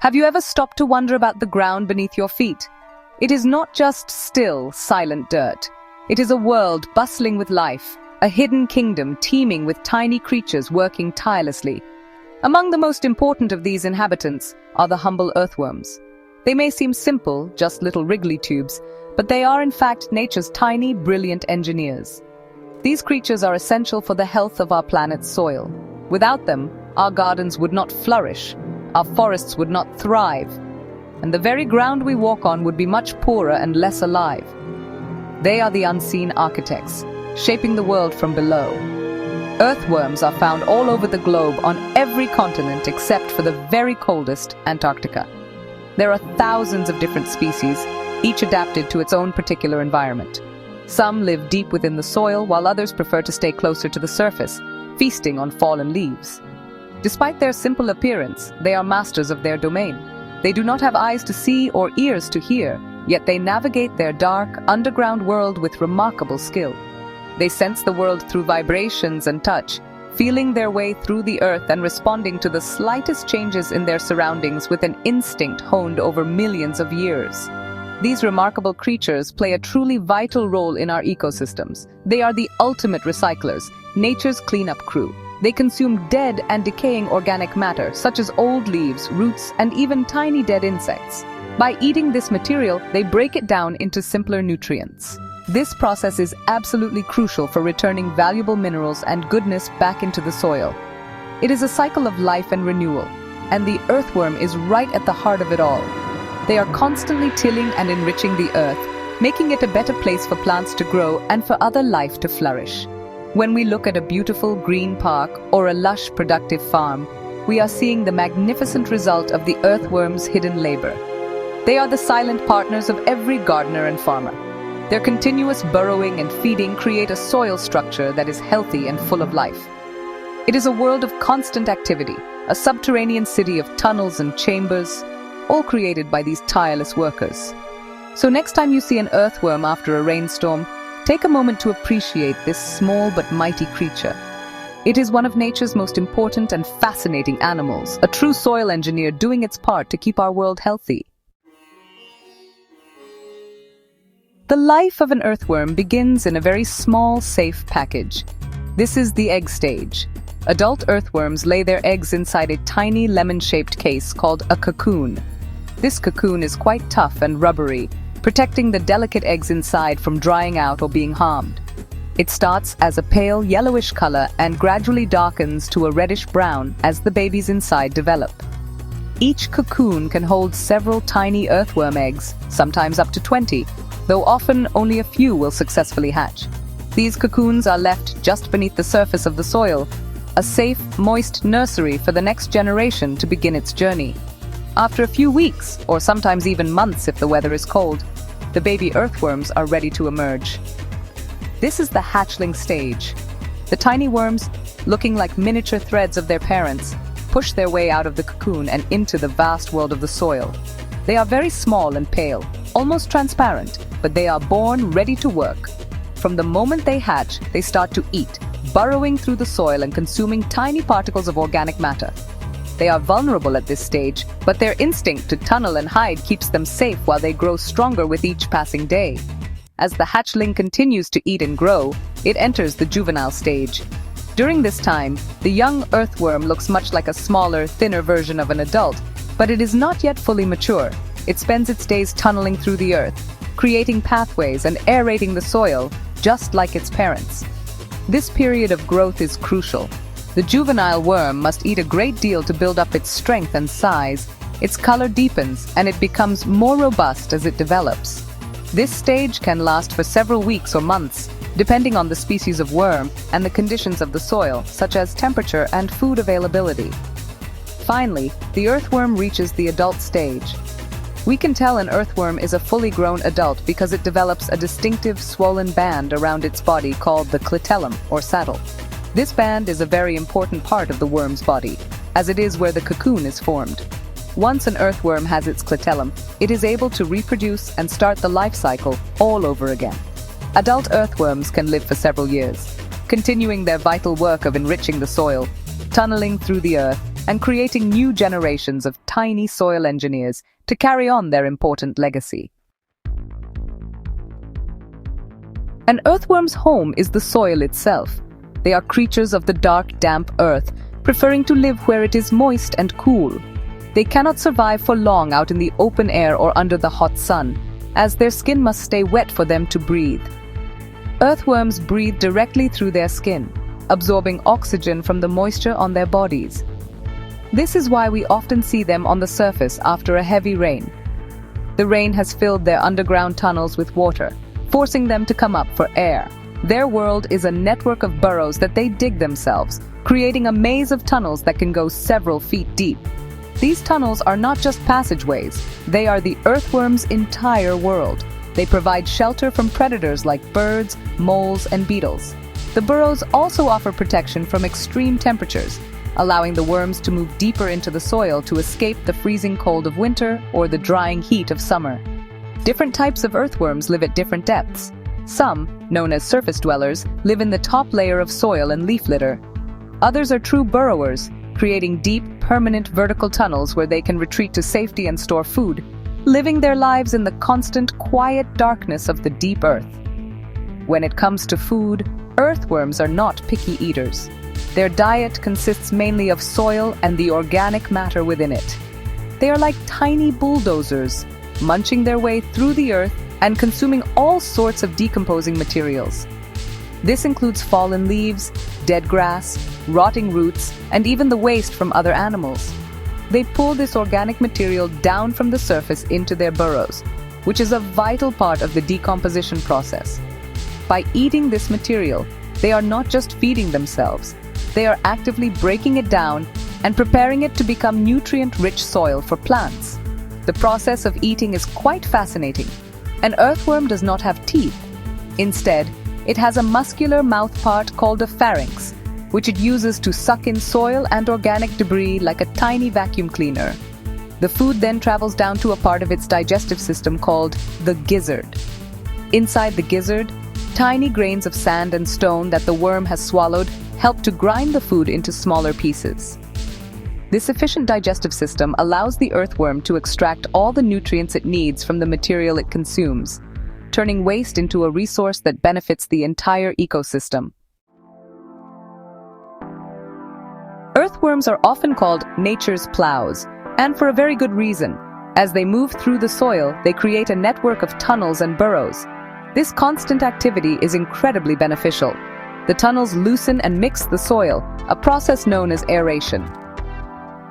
Have you ever stopped to wonder about the ground beneath your feet? It is not just still, silent dirt. It is a world bustling with life, a hidden kingdom teeming with tiny creatures working tirelessly. Among the most important of these inhabitants are the humble earthworms. They may seem simple, just little wriggly tubes, but they are in fact nature's tiny, brilliant engineers. These creatures are essential for the health of our planet's soil. Without them, our gardens would not flourish, our forests would not thrive, and the very ground we walk on would be much poorer and less alive. They are the unseen architects, shaping the world from below. Earthworms are found all over the globe on every continent except for the very coldest, Antarctica. There are thousands of different species, each adapted to its own particular environment. Some live deep within the soil, while others prefer to stay closer to the surface, feasting on fallen leaves. Despite their simple appearance, they are masters of their domain. They do not have eyes to see or ears to hear, yet they navigate their dark, underground world with remarkable skill. They sense the world through vibrations and touch, feeling their way through the earth and responding to the slightest changes in their surroundings with an instinct honed over millions of years. These remarkable creatures play a truly vital role in our ecosystems. They are the ultimate recyclers, nature's cleanup crew. They consume dead and decaying organic matter, such as old leaves, roots, and even tiny dead insects. By eating this material, they break it down into simpler nutrients. This process is absolutely crucial for returning valuable minerals and goodness back into the soil. It is a cycle of life and renewal, and the earthworm is right at the heart of it all. They are constantly tilling and enriching the earth, making it a better place for plants to grow and for other life to flourish. When we look at a beautiful green park or a lush, productive farm, we are seeing the magnificent result of the earthworm's hidden labor. They are the silent partners of every gardener and farmer. Their continuous burrowing and feeding create a soil structure that is healthy and full of life. It is a world of constant activity, a subterranean city of tunnels and chambers, all created by these tireless workers. So next time you see an earthworm after a rainstorm, take a moment to appreciate this small but mighty creature. It is one of nature's most important and fascinating animals, a true soil engineer doing its part to keep our world healthy. The life of an earthworm begins in a very small, safe package. This is the egg stage. Adult earthworms lay their eggs inside a tiny lemon-shaped case called a cocoon. This cocoon is quite tough and rubbery, protecting the delicate eggs inside from drying out or being harmed. It starts as a pale yellowish color and gradually darkens to a reddish brown as the babies inside develop. Each cocoon can hold several tiny earthworm eggs, sometimes up to 20, though often only a few will successfully hatch. These cocoons are left just beneath the surface of the soil, a safe, moist nursery for the next generation to begin its journey. After a few weeks, or sometimes even months if the weather is cold, the baby earthworms are ready to emerge. This is the hatchling stage. The tiny worms, looking like miniature threads of their parents, push their way out of the cocoon and into the vast world of the soil. They are very small and pale, almost transparent, but they are born ready to work. From the moment they hatch, they start to eat, burrowing through the soil and consuming tiny particles of organic matter. They are vulnerable at this stage, but their instinct to tunnel and hide keeps them safe while they grow stronger with each passing day. As the hatchling continues to eat and grow, it enters the juvenile stage. During this time, the young earthworm looks much like a smaller, thinner version of an adult, but it is not yet fully mature. It spends its days tunneling through the earth, creating pathways and aerating the soil, just like its parents. This period of growth is crucial. The juvenile worm must eat a great deal to build up its strength and size. Its color deepens, and it becomes more robust as it develops. This stage can last for several weeks or months, depending on the species of worm and the conditions of the soil, such as temperature and food availability. Finally, the earthworm reaches the adult stage. We can tell an earthworm is a fully grown adult because it develops a distinctive swollen band around its body called the clitellum, or saddle. This band is a very important part of the worm's body, as it is where the cocoon is formed. Once an earthworm has its clitellum, it is able to reproduce and start the life cycle all over again. Adult earthworms can live for several years, continuing their vital work of enriching the soil, tunneling through the earth, and creating new generations of tiny soil engineers to carry on their important legacy. An earthworm's home is the soil itself. They are creatures of the dark, damp earth, preferring to live where it is moist and cool. They cannot survive for long out in the open air or under the hot sun, as their skin must stay wet for them to breathe. Earthworms breathe directly through their skin, absorbing oxygen from the moisture on their bodies. This is why we often see them on the surface after a heavy rain. The rain has filled their underground tunnels with water, forcing them to come up for air. Their world is a network of burrows that they dig themselves, creating a maze of tunnels that can go several feet deep. These tunnels are not just passageways, they are the earthworm's entire world. They provide shelter from predators like birds, moles, and beetles. The burrows also offer protection from extreme temperatures, allowing the worms to move deeper into the soil to escape the freezing cold of winter or the drying heat of summer. Different types of earthworms live at different depths. Some, known as surface dwellers, live in the top layer of soil and leaf litter. Others are true burrowers, creating deep, permanent vertical tunnels where they can retreat to safety and store food, living their lives in the constant, quiet darkness of the deep earth. When it comes to food, earthworms are not picky eaters. Their diet consists mainly of soil and the organic matter within it. They are like tiny bulldozers, munching their way through the earth and consuming all sorts of decomposing materials. This includes fallen leaves, dead grass, rotting roots, and even the waste from other animals. They pull this organic material down from the surface into their burrows, which is a vital part of the decomposition process. By eating this material, they are not just feeding themselves, they are actively breaking it down and preparing it to become nutrient-rich soil for plants. The process of eating is quite fascinating. An earthworm does not have teeth. Instead, it has a muscular mouth part called a pharynx, which it uses to suck in soil and organic debris like a tiny vacuum cleaner. The food then travels down to a part of its digestive system called the gizzard. Inside the gizzard, tiny grains of sand and stone that the worm has swallowed help to grind the food into smaller pieces. This efficient digestive system allows the earthworm to extract all the nutrients it needs from the material it consumes, turning waste into a resource that benefits the entire ecosystem. Earthworms are often called nature's plows, and for a very good reason. As they move through the soil, they create a network of tunnels and burrows. This constant activity is incredibly beneficial. The tunnels loosen and mix the soil, a process known as aeration.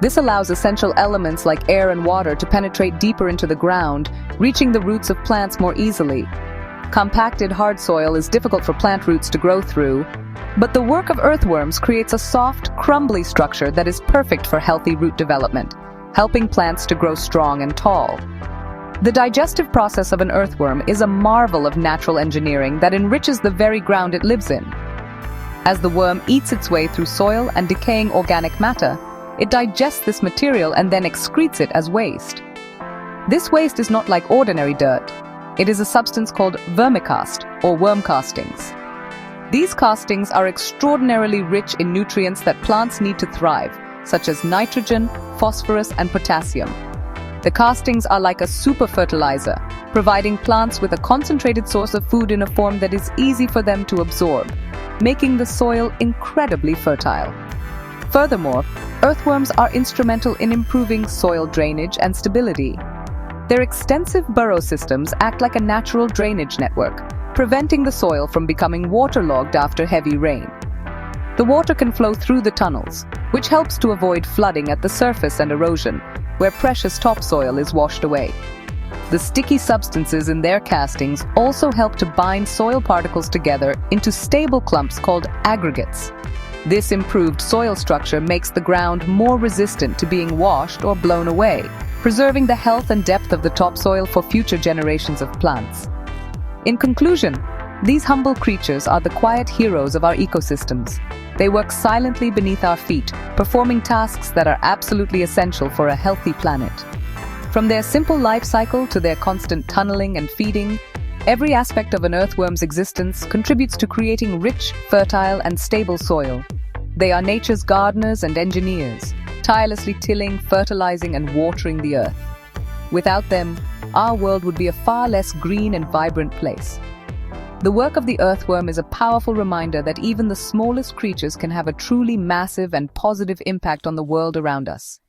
This allows essential elements like air and water to penetrate deeper into the ground, reaching the roots of plants more easily. Compacted hard soil is difficult for plant roots to grow through, but the work of earthworms creates a soft, crumbly structure that is perfect for healthy root development, helping plants to grow strong and tall. The digestive process of an earthworm is a marvel of natural engineering that enriches the very ground it lives in. As the worm eats its way through soil and decaying organic matter, it digests this material and then excretes it as waste. This waste is not like ordinary dirt. It is a substance called vermicast, or worm castings. These castings are extraordinarily rich in nutrients that plants need to thrive, such as nitrogen, phosphorus, and potassium. The castings are like a super fertilizer, providing plants with a concentrated source of food in a form that is easy for them to absorb, making the soil incredibly fertile. Furthermore, earthworms are instrumental in improving soil drainage and stability. Their extensive burrow systems act like a natural drainage network, preventing the soil from becoming waterlogged after heavy rain. The water can flow through the tunnels, which helps to avoid flooding at the surface and erosion, where precious topsoil is washed away. The sticky substances in their castings also help to bind soil particles together into stable clumps called aggregates. This improved soil structure makes the ground more resistant to being washed or blown away, preserving the health and depth of the topsoil for future generations of plants. In conclusion, these humble creatures are the quiet heroes of our ecosystems. They work silently beneath our feet, performing tasks that are absolutely essential for a healthy planet. From their simple life cycle to their constant tunneling and feeding, every aspect of an earthworm's existence contributes to creating rich, fertile, and stable soil. They are nature's gardeners and engineers, tirelessly tilling, fertilizing, and watering the earth. Without them, our world would be a far less green and vibrant place. The work of the earthworm is a powerful reminder that even the smallest creatures can have a truly massive and positive impact on the world around us.